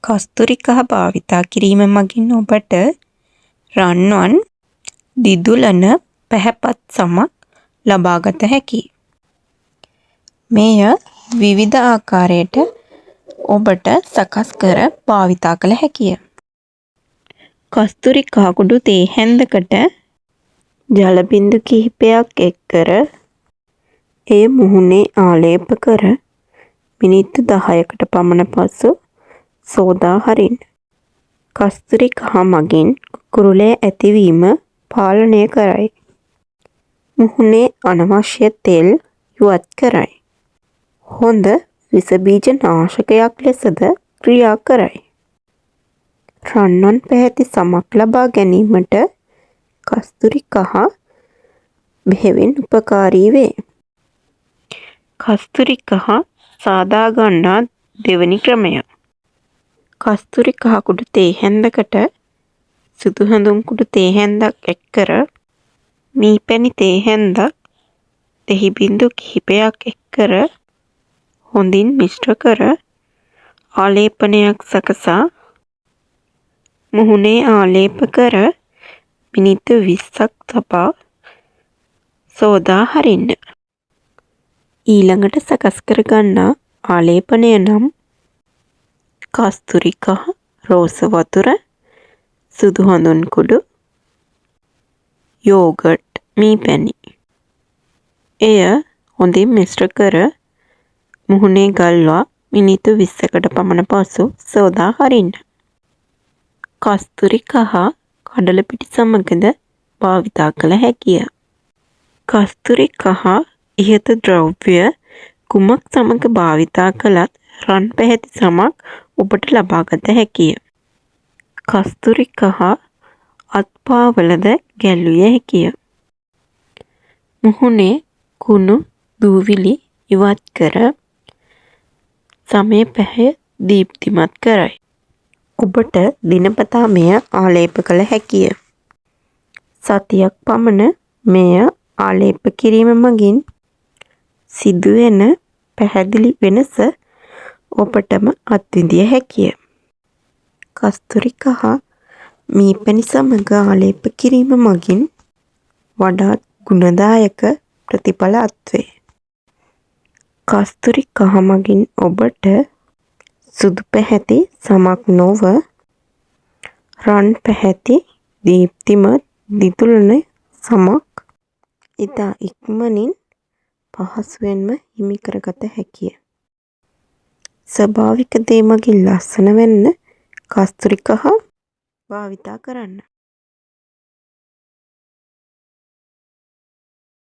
කස්තුරි කහ භාවිතා කිරීම මගින් ඔබට රන්වන් දිදුලන පැහැපත් සමක් ලබාගත හැකියි. මෙය විවිධ ආකාරයට ඔබට සකස් කර භාවිතා කළ හැකිය. කස්තුරි කහ කුඩු තේ හැන්දකට ජල බිඳු කිහිපයක් එක් කර එය මුහුණේ ආලේප කර මිනිත්තු 10කට පමණ පසු සෝදා හරින්න. කස්තුරි කහ මගින් කුරුලේ ඇතිවීම පාලනය කරයි. මුහුණේ අනවශ්‍ය තෙල් ඉවත් කරයි. හොඳ විස බීජ නාශකයක් ලෙසද ක්‍රියා කරයි. රන්වන් පැහැති සමක් ලබා ගැනීමට කස්තුරි කහ බෙහෙවින් උපකාරී වේ. කස්තුරි කහ සාදා ගන්නා දෙවැනි ක්‍රමය. කස්තුරි කහ කුඩු තේ හැන්දකට සුදු හැඳුම් කුඩු තේ හැන්දක් එක් කර මී පැණි තේ හැන්දක් දෙහි බිඳු කිහිපයක් එක් කර හොඳින් මිශ්‍ර කර ආලේපනයක් සකසා මුහුණේ ආලේප කර මිනිත්තු 20ක් තබා සෝදා හරින්න. ඊළඟට සකස් කර ගන්නා ආලේපනය නම් කස්තුරි කහ, රෝස වතුර, සුදු හඳුන් කුඩු, යෝගට්, මී පැණි. එය හොඳින් මිශ්‍ර කර මුහුණේ ගල්වා මිනිත්තු 20කට පමණ පසු සෝදා හරින්න. කස්තුරි කහ කඩල පිටි සමගද භාවිතා කළ හැකිය. කස්තුරි කහ ඉහත ද්‍රව්‍ය කුමක් සමග භාවිතා කළත් රන් පැහැති සමක් ඔබට ලබාගත හැකිය. කස්තුරි කහ අත්පාවලද ගැල්විය හැකිය. මුහුණේ කුණු දූවිලි ඉවත් කර සමේ පැහැ දීප්තිමත් කරයි. ඔබට දිනපතා මෙය ආලේප කළ හැකිය. සතියක් පමණ මෙය ආලේප කිරීම මගින් සිදුවෙන පැහැදිලි වෙනස ඔබටම අත්විඳිය හැකිය. කස්තුරි කහ මී පැණි සමග ආලේප කිරීම මගින් වඩාත් ගුණදායක ප්‍රතිඵල අත්වේ. කස්තුරි කහ මගින් ඔබට සුදු පැහැති සමක් නොව රන් පැහැති දීප්තිමත් දිදුලන සමක් ඉතා ඉක්මනින් පහසුවෙන්ම හිමි කරගත හැකිය. ස්වභාවික දේ මගින් ලස්සන වෙන්න කස්තුරි කහ භාවිතා කරන්න.